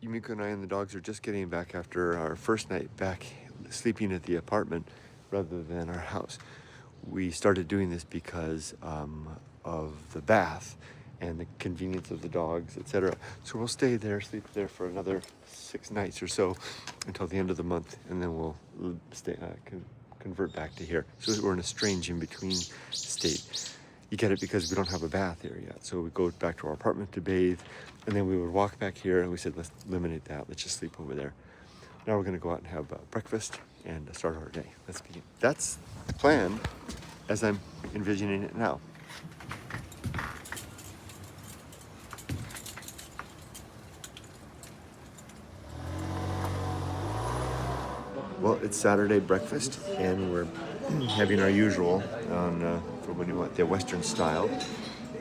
Yumiko and I and the dogs are just getting back after our first night back sleeping at the apartment rather than our house. We started doing this because of the bath and the convenience of the dogs, etc. So we'll stay there, sleep there for another 6 nights or so until the end of the month, and then we'll convert back to here. So we're in a strange in-between state. You get it because we don't have a bath here yet. So we go back to our apartment to bathe, and then we would walk back here, and we said, let's eliminate that. Let's just sleep over there. Now we're gonna go out and have breakfast and start our day. Let's begin. That's the plan as I'm envisioning it now. Well, it's Saturday breakfast, and we're having our usual on for when you want the Western style.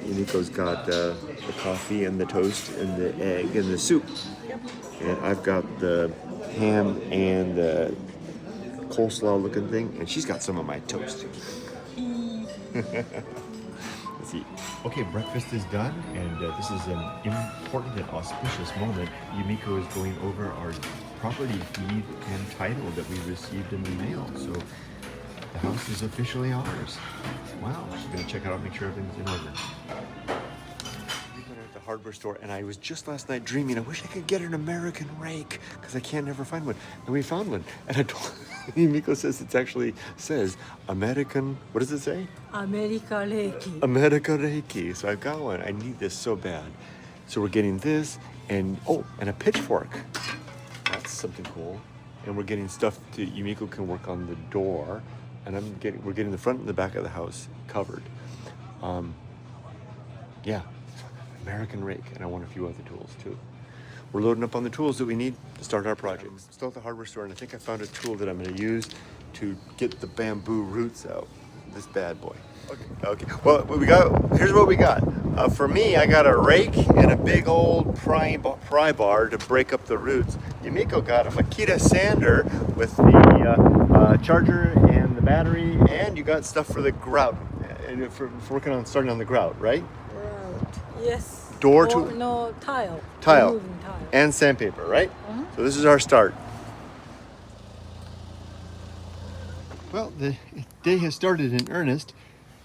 Yumiko's got the coffee and the toast and the egg and the soup. Yep. And I've got the ham and the coleslaw looking thing, and she's got some of my toast. Let's eat. Okay, breakfast is done, and this is an important and auspicious moment. Yumiko is going over our property deed and title that we received in the mail. So the house is officially ours. Wow, she's gonna check it out, make sure everything's in order. We've been at the hardware store, and I was just last night dreaming, I wish I could get an American rake, because I can't never find one. And we found one, and I told Yumiko says it actually says American, what does it say? America Reiki. America Reiki. So I've got one. I need this so bad. So we're getting this, and and a pitchfork. That's something cool. And we're getting stuff to Yumiko can work on the door, and we're getting the front and the back of the house covered. Yeah, American rake, and I want a few other tools too. We're loading up on the tools that we need to start our project. I'm still at the hardware store, and I think I found a tool that I'm going to use to get the bamboo roots out. This bad boy. Okay. Well, here's what we got. For me, I got a rake and a big old pry bar to break up the roots. Yumiko got a Makita sander with the charger and the battery, and you got stuff for the grout, and for working on starting on the grout, right? Grout. Yes. Tile. Tile. And sandpaper, right? So this is our start. Well, the day has started in earnest.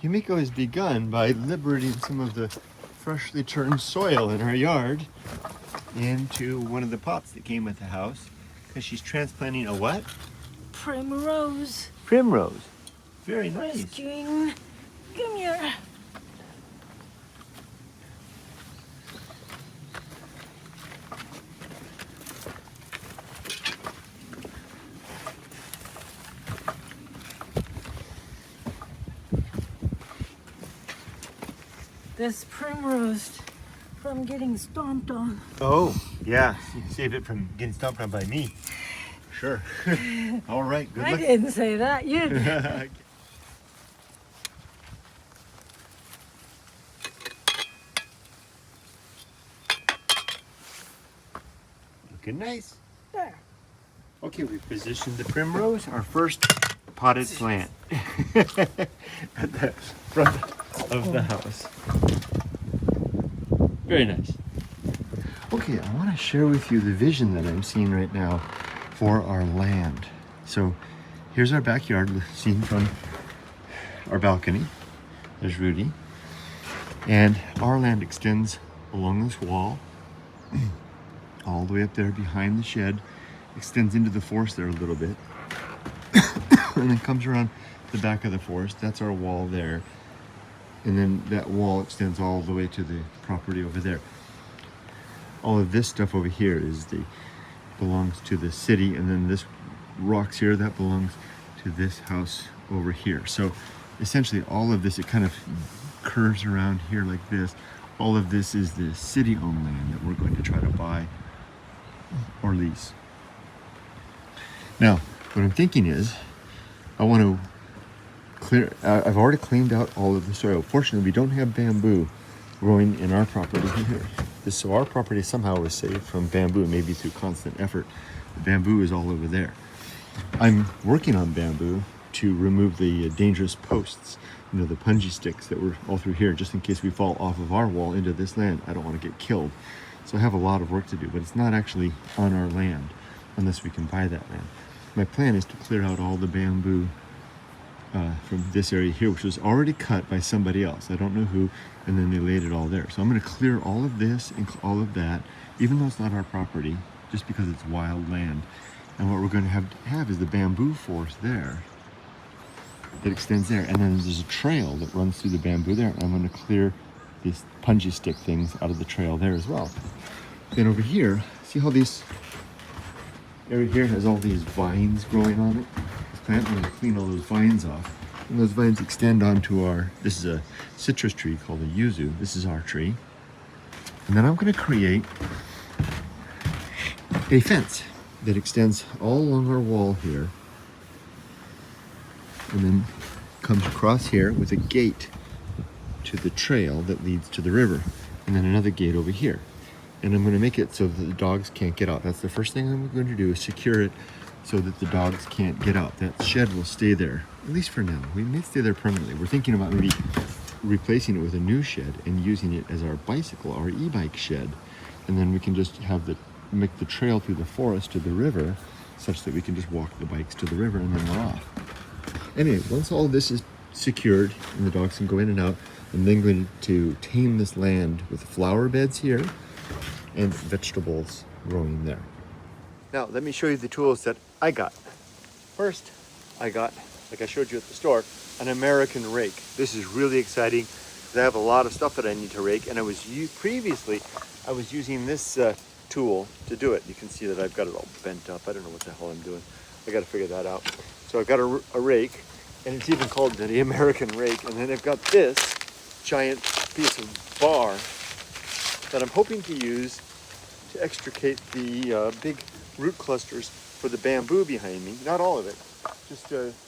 Yumiko has begun by liberating some of the freshly turned soil in her yard into one of the pots that came with the house, because she's transplanting a what? Primrose. Primrose. Very nice. Rescuing. Come here. This primrose from getting stomped on. Oh, yeah. Save it from getting stomped on by me. Sure. All right. Good luck. I didn't say that. You did. Looking nice. There. Okay, we positioned the primrose, our first potted plant, at the front of the house. Very nice. Okay, I want to share with you the vision that I'm seeing right now for our land. So here's our backyard seen from our balcony. There's Rudy. And our land extends along this wall, all the way up there behind the shed, extends into the forest there a little bit, and then comes around the back of the forest. That's our wall there. And then that wall extends all the way to the property over there. All of this stuff over here belongs to the city, and then this rocks here, that belongs to this house over here. So essentially all of this, it kind of curves around here like this. All of this is the city-owned land that we're going to try to buy or lease. Now, what I'm thinking is, I want to I've already cleaned out all of the soil. Fortunately, we don't have bamboo growing in our property here. So our property somehow was saved from bamboo, maybe through constant effort. The bamboo is all over there. I'm working on bamboo to remove the dangerous posts, the punji sticks that were all through here, just in case we fall off of our wall into this land. I don't want to get killed. So I have a lot of work to do, but it's not actually on our land unless we can buy that land. My plan is to clear out all the bamboo from this area here, which was already cut by somebody else. I don't know who, and then they laid it all there. So I'm going to clear all of this and all of that, even though it's not our property, just because it's wild land. And what we're going to have is the bamboo forest there that extends there, and then there's a trail that runs through the bamboo there. And I'm going to clear these punji stick things out of the trail there as well. Then over here, see how this area here has all these vines growing on it? This plant, I'm going to clean all those vines off. And those vines extend onto this is a citrus tree called a yuzu. This is our tree. And then I'm going to create a fence that extends all along our wall here. And then comes across here with a gate to the trail that leads to the river. And then another gate over here. And I'm going to make it so that the dogs can't get out. That's the first thing I'm going to do, is secure it so that the dogs can't get out. That shed will stay there, at least for now. We may stay there permanently. We're thinking about maybe replacing it with a new shed and using it as our bicycle, our e-bike shed. And then we can just make the trail through the forest to the river, such that we can just walk the bikes to the river and then we're off. Anyway, once all this is secured and the dogs can go in and out, I'm then going to tame this land with flower beds here and vegetables growing there. Now, let me show you the tools that I got. First, I got, like I showed you at the store, an American rake. This is really exciting because I have a lot of stuff that I need to rake, and previously I was using this tool to do it. You can see that I've got it all bent up. I don't know what the hell I'm doing. I got to figure that out. So I've got a rake, and it's even called the American rake. And then I've got this giant piece of bar that I'm hoping to use to extricate the big root clusters for the bamboo behind me. Not all of it, just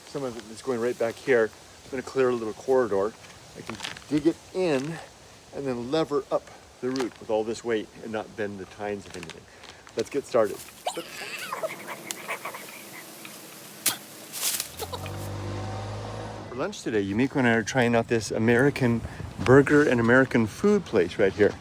some of it that's going right back here. I'm going to clear a little corridor. I can dig it in and then lever up the root with all this weight and not bend the tines of anything. Let's get started. For lunch today, Yumiko and I are trying out this American burger and American food place right here.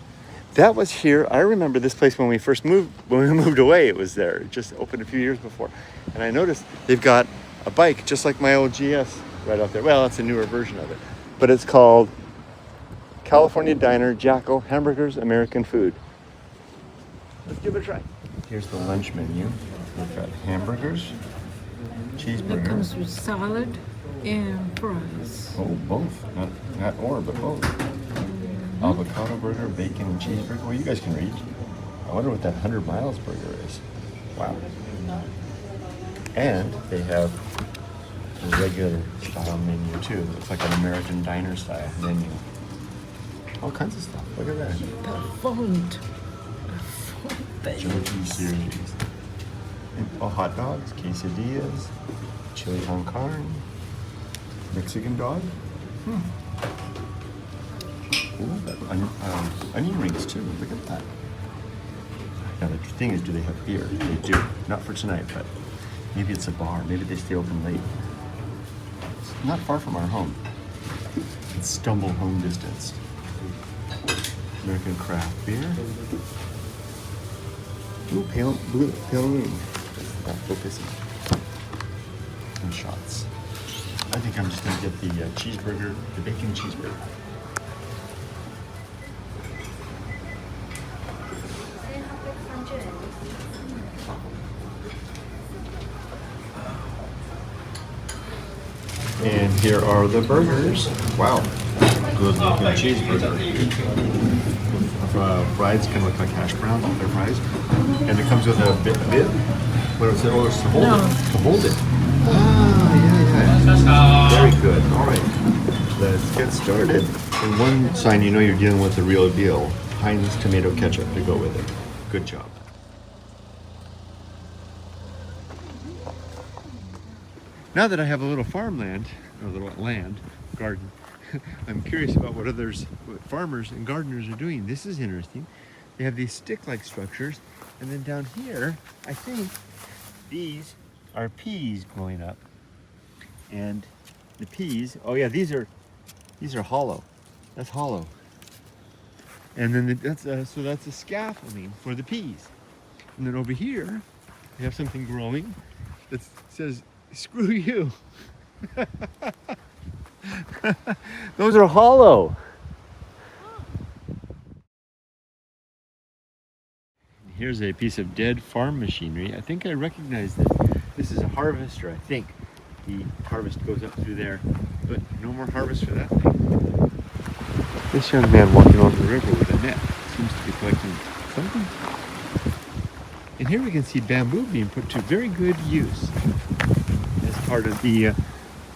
That was here. I remember this place when we moved away, it was there. It just opened a few years before. And I noticed they've got a bike just like my old GS right out there. Well, it's a newer version of it, but it's called California Diner Jackal Hamburgers American Food. Let's give it a try. Here's the lunch menu. We've got hamburgers, cheeseburger. It comes with salad and fries. Oh, both. Not or, but both. Avocado burger, bacon, and cheeseburger. Well, you guys can read. I wonder what that 100 miles burger is. Wow. And they have a regular style menu too. It's like an American diner style menu. All kinds of stuff. Look at that. The font. Jerky series. And, hot dogs, quesadillas, chili con carne, Mexican dog. Ooh, onion rings too. Look at that. Now the thing is, do they have beer? They do. Not for tonight, but maybe it's a bar. Maybe they stay open late. It's not far from our home. It's stumble home distance. American craft beer. Ooh, pale room. Not focusing. And shots. I think I'm just gonna get the cheeseburger, the bacon cheeseburger. And here are the burgers. Wow, good looking cheeseburger. Fries kind of look like hash browns, they're fries. And it comes with a bib. What is it? Oh, it's to hold it. To hold it. Ah, yeah. Very good. All right, let's get started. And one sign you know you're dealing with the real deal. Heinz tomato ketchup to go with it. Good job. Now that I have a little farmland, or a little garden, I'm curious about what farmers and gardeners are doing. This is interesting. They have these stick-like structures, and then down here, I think these are peas growing up. And the peas, oh yeah, these are hollow. That's hollow. And then that's a scaffolding for the peas. And then over here, we have something growing that says, "Screw you." Those are hollow. Here's a piece of dead farm machinery. I think I recognize this. This is a harvester, I think. The harvest goes up through there, but no more harvest for that thing. This young man walking along the river with a net seems to be collecting something. And here we can see bamboo being put to very good use as part of the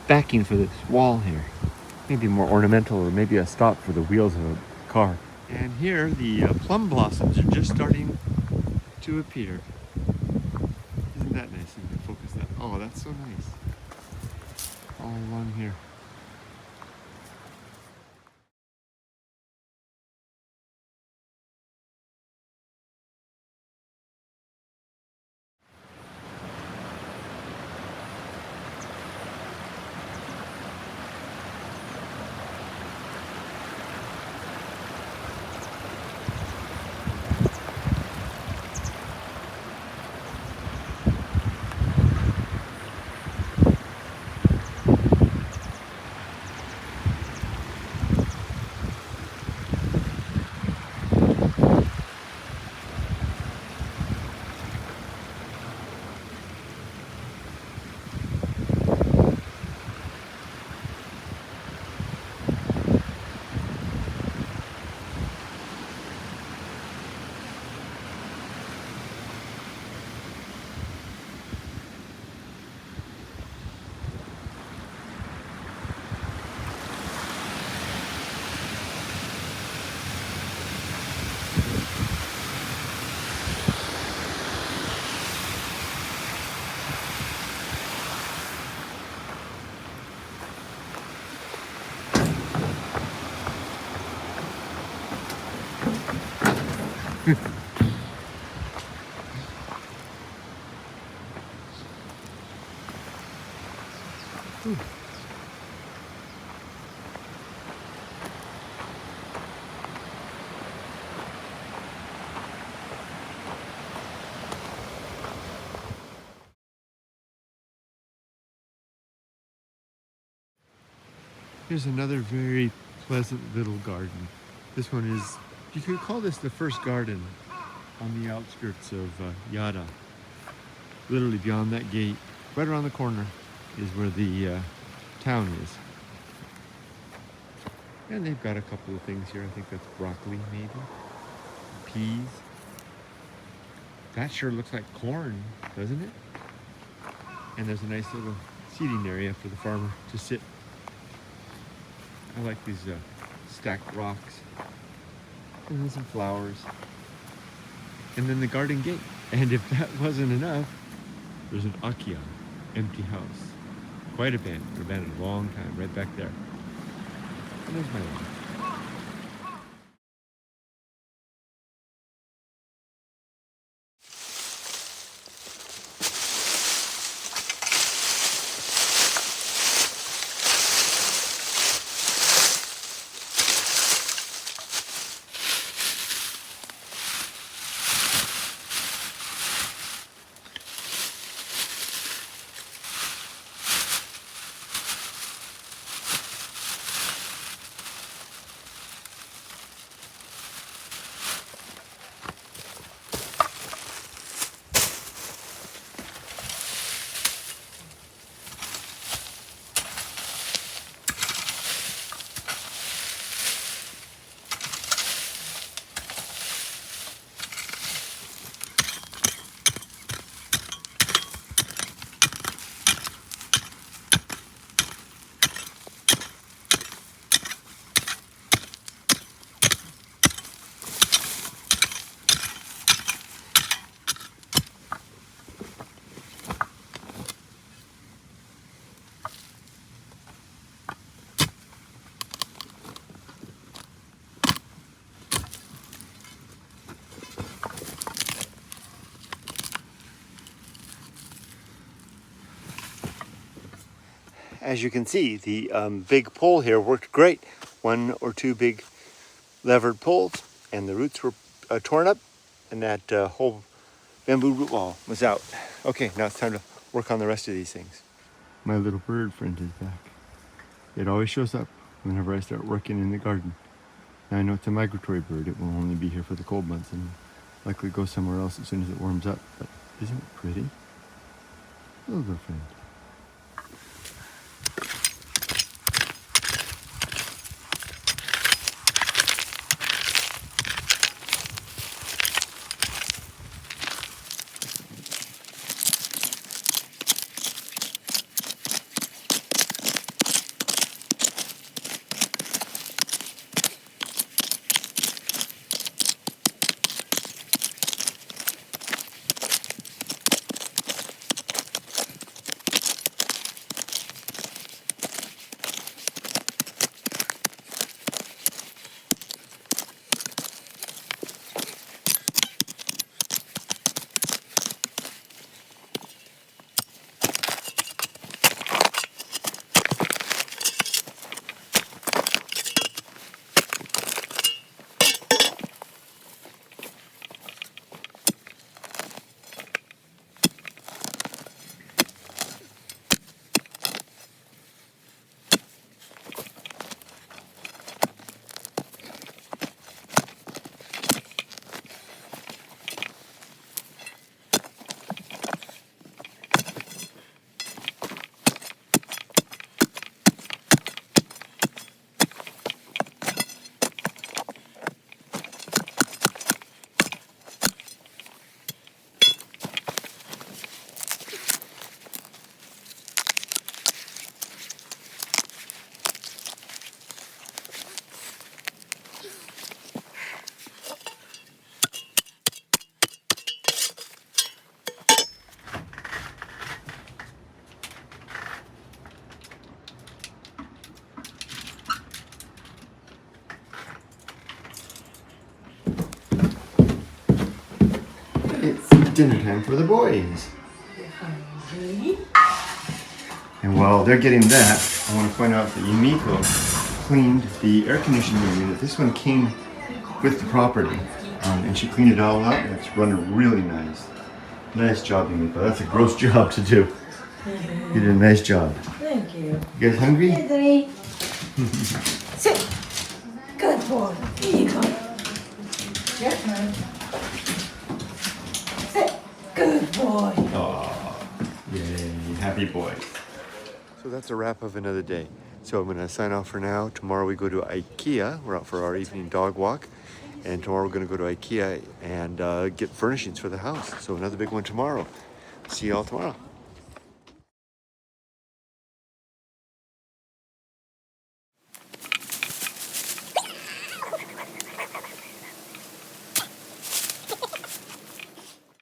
backing for this wall here. Maybe more ornamental, or maybe a stop for the wheels of a car. And here the plum blossoms are just starting to appear. Isn't that nice? You can focus that. Oh, that's so nice. All along here. Here's another very pleasant little garden. This one is, you could call this the first garden on the outskirts of Yada. Literally beyond that gate, right around the corner, is where the town is. And they've got a couple of things here. I think that's broccoli, maybe. Peas. That sure looks like corn, doesn't it? And there's a nice little seating area for the farmer to sit. I like these stacked rocks. And then some flowers. And then the garden gate. And if that wasn't enough, there's an Akiya, empty house. Quite abandoned, abandoned a long time, right back there. And there's my lawn. As you can see, the big pole here worked great. One or two big levered poles and the roots were torn up, and that whole bamboo root wall was out. Okay, now it's time to work on the rest of these things. My little bird friend is back. It always shows up whenever I start working in the garden. Now I know it's a migratory bird. It will only be here for the cold months and likely go somewhere else as soon as it warms up. But isn't it pretty? Little friend. It's dinner time for the boys. And while they're getting that, I want to point out that Yumiko cleaned the air conditioning unit. This one came with the property, and she cleaned it all up, and it's running really nice. Nice job, Yumiko. That's a gross job to do. You did a nice job. Thank you. You guys hungry? Anthony. Sit. Good boy. Here you go. Yes, man. Sit. Good boy. Aw, yay, happy boy. So that's a wrap of another day. So I'm gonna sign off for now. Tomorrow we go to Akiya. We're out for our evening dog walk. And tomorrow we're gonna go to Akiya and get furnishings for the house. So another big one tomorrow. See you all tomorrow.